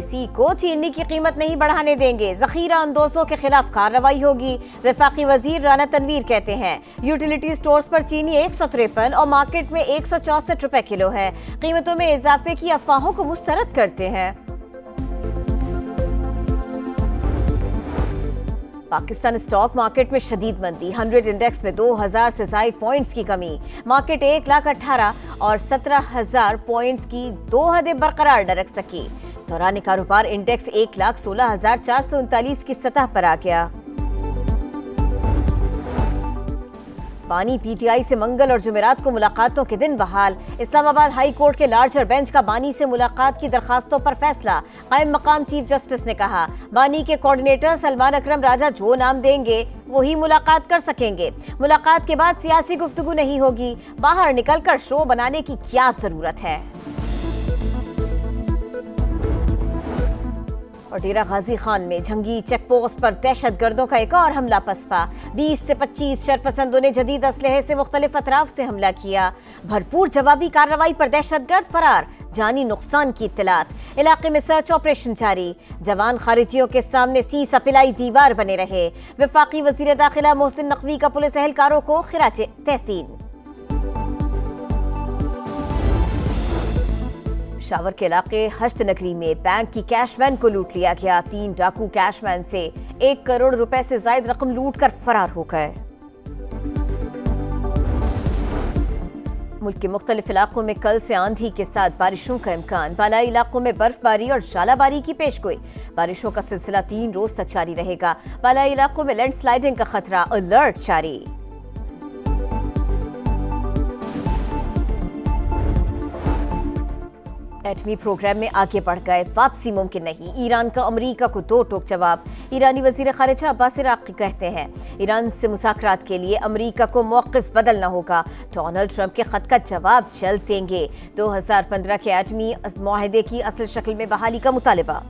किसी को चीनी की कीमत नहीं बढ़ाने देंगे, जखीरा अंदोजों के खिलाफ कार्रवाई होगी। वफाकी वजीर राना तनवीर कहते हैं यूटिलिटी स्टोर्स पर चीनी 153 और मार्केट में 164 रुपए किलो है। कीमतों में इजाफे की अफवाहों को मुस्तरद करते हैं। पाकिस्तान स्टॉक मार्केट में शदीद मंदी, 100 इंडेक्स में 2000 से ज्यादा पॉइंट्स की कमी। मार्केट 1,18,000 और 17,000 पॉइंट्स की 2 हदें बरकरार न रख सकी। दौरान कारोबार इंडेक्स 1,16,439 की सतह पर आ गया। बानी पीटीआई से मंगल और जुमेरात को मुलाकातों के दिन बहाल। इस्लामाबाद हाई कोर्ट के लार्जर बेंच का बानी से मुलाकात की दरखास्तों पर फैसला। कायम मकाम चीफ जस्टिस ने कहा बानी के कोऑर्डिनेटर सलमान अकरम राजा जो नाम देंगे वही मुलाकात कर सकेंगे। मुलाकात के बाद सियासी गुफ्तगू नहीं होगी। बाहर निकलकर शो बनाने की क्या जरूरत है। और डेरा गाजी खान में जंगी चेक पोस्ट पर दहशतगर्दों का एक और हमला पसपा। 20 से 25 शरपसंदों ने जदीद असलहे से मुख्तलिफ अतराफ से हमला किया। भरपूर जवाबी कार्रवाई पर दहशतगर्द फरार, जानी नुकसान की इत्तलात। इलाके में सर्च ऑपरेशन जारी। जवान खारिजियों के सामने सीसा पिलाई दीवार बने रहे। वफाकी वजीर दाखिला मोहसिन नकवी का पुलिस एहलकारों को खिराज तहसीन। शावर के इलाके हश्त नगरी में बैंक की कैश वैन को लूट लिया गया। 3 डाकू कैश वैन से 1 करोड़ रुपए से ज्यादा रकम लूट कर फरार हो गए। मुल्क के मुख्तलिफ इलाकों में कल से आंधी के साथ बारिशों का इम्कान। बालाई इलाकों में बर्फबारी और झालाबारी की पेशगोई। बारिशों का सिलसिला 3 रोज तक जारी रहेगा। बालाई इलाकों में लैंडस्लाइडिंग का खतरा, अलर्ट जारी। एटमी प्रोग्राम में आगे बढ़ गए, वापसी मुमकिन नहीं। ईरान का अमेरिका को 2 टोक जवाब। ईरानी वजीर खारिजा अब्बास इराक़ी कहते हैं ईरान से मुज़ाकरात के लिए अमेरिका को मौक़िफ़ बदलना होगा। डोनाल्ड ट्रंप के खत का जवाब जल्द देंगे। 2015 के एटमी मुआहदे की असल शक्ल में बहाली का मुतालबा।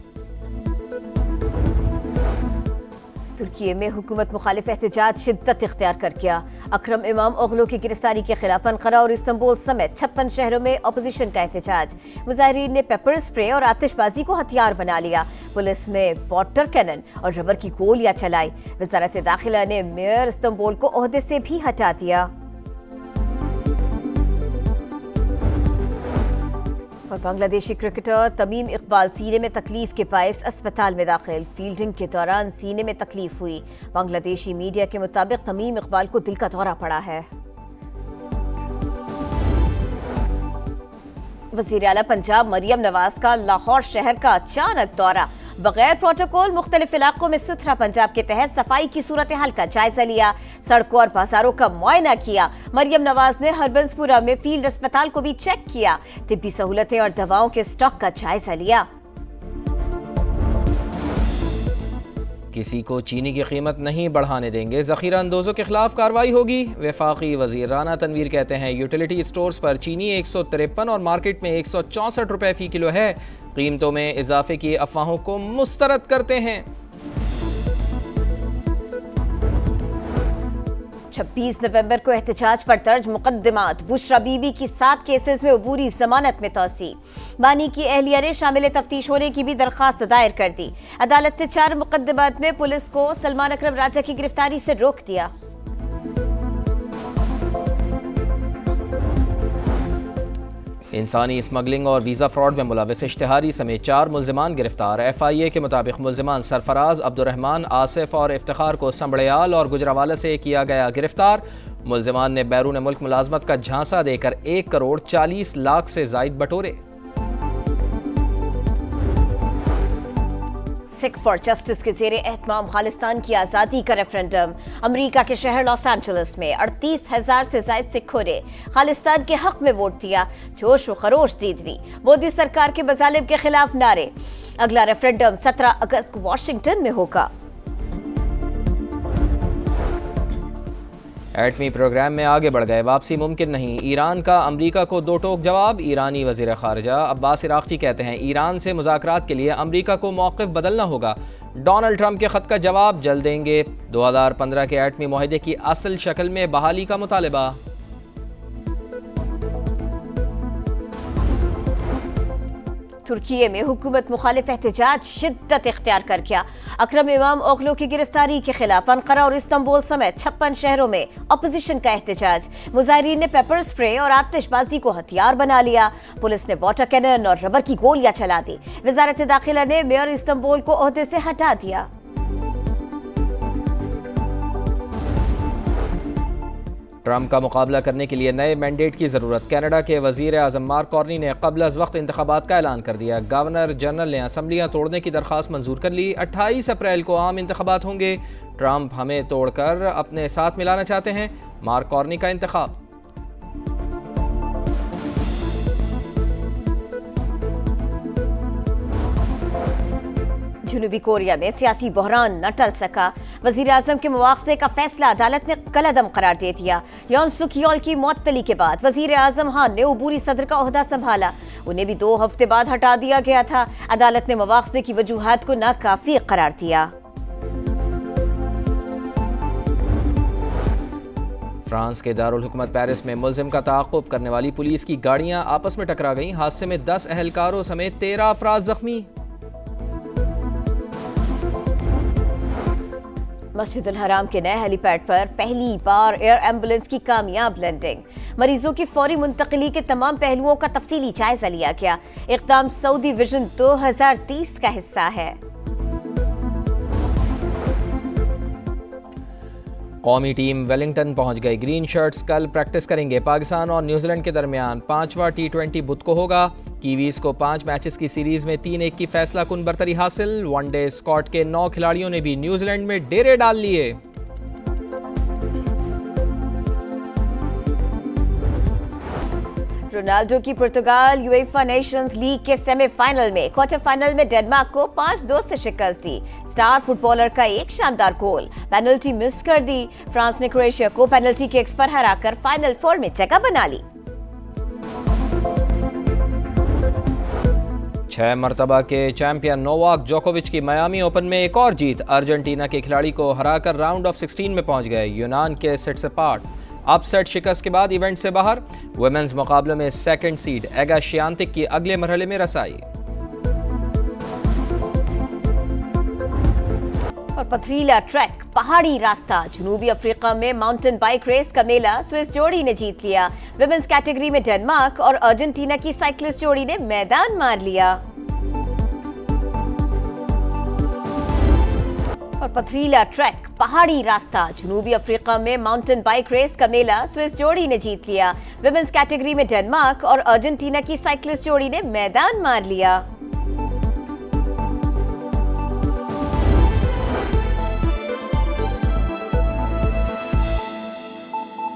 तुर्की में हुकूमत मुखालिफ एहतजाज शिद्दत इख्तियार कर गया। अकरम इमाम ओगलो की गिरफ्तारी के खिलाफ अनकरा और इस्तांबुल समेत 56 शहरों में अपोजिशन का एहतजाज। मुजाहिरीन ने पेपर स्प्रे और आतिशबाजी को हथियार बना लिया। पुलिस ने वाटर कैनन और रबर की गोलियां चलाई। वजारत दाखिला ने मेयर इस्तांबुल को ओहदे से भी हटा दिया। और बांग्लादेशी क्रिकेटर तमीम इकबाल सीने में तकलीफ के बायस अस्पताल में दाखिल। फील्डिंग के दौरान सीने में तकलीफ हुई। बांग्लादेशी मीडिया के मुताबिक तमीम इकबाल को दिल का दौरा पड़ा है। वजीर आला पंजाब मरियम नवाज का लाहौर शहर का अचानक दौरा। बगैर प्रोटोकॉल मुख्तलिफ इलाकों में सुथरा पंजाब के तहत सफाई की सूरत हाल का जायजा लिया। सड़कों और बाजारों का मुआयना किया। मरियम नवाज ने हरबंसपुरा में फील्ड अस्पताल को भी चेक किया। तिब्बी सहूलतें और दवाओं के स्टॉक का जायजा लिया। किसी को चीनी की कीमत नहीं बढ़ाने देंगे, जखीरा अंदोजों के खिलाफ कार्रवाई होगी। वफाकी वजीर राना तनवीर कहते हैं यूटिलिटी स्टोर्स पर चीनी 153 और मार्केट में 164 रुपए फी किलो है। कीमतों में इजाफे की अफवाहों को मुस्तरद करते हैं। 26 नवंबर को एहतजाज पर दर्ज मुकदमात। बुशरा बीबी की 7 केसेस में अबूरी जमानत में तोसी। बानी की एहलिया ने शामिल तफ्तीश होने की भी दरखास्त दायर कर दी। अदालत ने 4 मुकदमात में पुलिस को सलमान अकरम राजा की गिरफ्तारी से रोक दिया। इंसानी स्मगलिंग और वीज़ा फ्रॉड में मुलविस इश्तिहारी समेत 4 मुल्जिमान गिरफ्तार। FIA के मुताबिक मुल्जिमान सरफराज, अब्दुर्रहमान, आसिफ और इफ्तिखार को संबड़ियाल और गुजरावाला से किया गया गिरफ्तार। मुल्जिमान ने बैरून मुल्क मुलाजमत का झांसा देकर 1 करोड़ 40 लाख से जायद बटोरे। सिख फॉर जस्टिस के जेरे एहतमाम खालिस्तान की आज़ादी का रेफरेंडम। अमरीका के शहर लॉस एंजलिस में 38,000 से ज्यादा सिखों ने खालिस्तान के हक में वोट दिया। जोश व खरोश दीद दी। मोदी सरकार के मजालिम के खिलाफ नारे। अगला रेफरेंडम 17 अगस्त को वाशिंगटन में होगा। एटमी प्रोग्राम में आगे बढ़ गए, वापसी मुमकिन नहीं। ईरान का अमरीका को 2 टोक जवाब। ईरानी वजीर खारजा अब्बास इराक़ी कहते हैं ईरान से मुज़ाकरात के लिए अमरीका को मौक़िफ़ बदलना होगा। डोनाल्ड ट्रंप के ख़त का जवाब जल्द देंगे। 2015 के एटमी मुआहदे की असल शक्ल में बहाली का मुतालबा। तुर्की में हुकूमत मुखालिफ एहतजाज शिद्दत इख्तियार कर गया। अकरम इमाम ओगलो की गिरफ्तारी के खिलाफ अनकरा और इस्तांबुल समेत 56 शहरों में अपोजिशन का एहतजाज। मुजाहिरीन ने पेपर स्प्रे और आतिशबाजी को हथियार बना लिया। पुलिस ने वाटर कैनन और रबर की गोलियां चला दी। वजारत दाखिला ने मेयर इस्तांबुल को ओहदे से हटा दिया। ट्रंप का मुकाबला करने के लिए नए मैंडेट की ज़रूरत। कनाडा के वज़ीर आज़म मार्क कार्नी ने क़ब्ल अज़ वक्त इंतख़ाबात का ऐलान कर दिया। गवर्नर जनरल ने असम्बलियाँ तोड़ने की दरख्वास्त मंजूर कर ली। 28 अप्रैल को आम इंतख़ाबात होंगे। ट्रंप हमें तोड़कर अपने साथ मिलाना चाहते हैं, मार्क कार्नी का इंतख़ाब। जनूबी कोरिया में सियासी बहरान न टल सका। वजीर आजम के मुआवजे का फैसला अदालत ने कलअदम करार दे दिया। यौन सुखियोल की मअतली के बाद वजीर आजम खान ने उबूरी सदर का ओहदा संभाला। उन्हें भी 2 हफ्ते बाद हटा दिया गया था। अदालत ने मुआवजे की वजूहात को नाकाफी करार दिया। फ्रांस के दारुल हुकूमत पेरिस में मुलजिम का ताक़ुब करने वाली पुलिस की गाड़ियां आपस में टकरा गईं। हादसे में 10 अहलकारों समेत 13 अफराद जख्मी। मस्जिद अल हराम के नए हेलीपैड पर पहली बार एयर एम्बुलेंस की कामयाब लैंडिंग। मरीजों की फौरी मुंतकिली के तमाम पहलुओं का तफसीली जायजा लिया गया। इक़दाम सऊदी विजन 2030 का हिस्सा है। कौमी टीम वेलिंगटन पहुंच गई। ग्रीन शर्ट्स कल प्रैक्टिस करेंगे। पाकिस्तान और न्यूजीलैंड के दरमियान 5वां T20 बुध को होगा। कीवीज को 5 मैचेस की सीरीज में 3-1 की फैसला कुन बरतरी हासिल। वनडे स्क्वाड के 9 खिलाड़ियों ने भी न्यूजीलैंड में डेरे डाल लिए। रोनाल्डो की पुर्तगाल यूएफा नेशंस लीग के सेमीफाइनल में क्वार्टर फाइनल में डेनमार्क को 5-2 से शिकस्त दी। स्टार फुटबॉलर का एक शानदार गोल, पेनल्टी मिस कर दी। फ्रांस ने क्रोएशिया को पेनल्टी किक्स पर हराकर फाइनल 4 में जगह बना ली। 6 मरतबा के चैंपियन नोवाक जोकोविच की मियामी ओपन में एक और जीत। अर्जेंटीना के खिलाड़ी को हराकर राउंड ऑफ 16 में पहुंच गए। यूनान के सिट्सिपास अपसेट शिकस्त के बाद इवेंट से बाहर। वुमेन्स मुकाबले में सेकंड सीड एगा श्यानतिक की अगले मरहले में रसाई। और पथरीला ट्रैक, पहाड़ी रास्ता, जनूबी अफ्रीका में माउंटेन बाइक रेस का मेला स्विस जोड़ी ने जीत लिया। विमेंस कैटेगरी में डेनमार्क और अर्जेंटीना की साइक्लिस्ट जोड़ी ने मैदान मार लिया। और पथरीला ट्रैक, पहाड़ी रास्ता, जनूबी अफ्रीका में माउंटेन बाइक रेस का मेला स्विस जोड़ी ने जीत लिया। विमेंस कैटेगरी में डेनमार्क और अर्जेंटीना की साइक्लिस्ट जोड़ी ने मैदान मार लिया।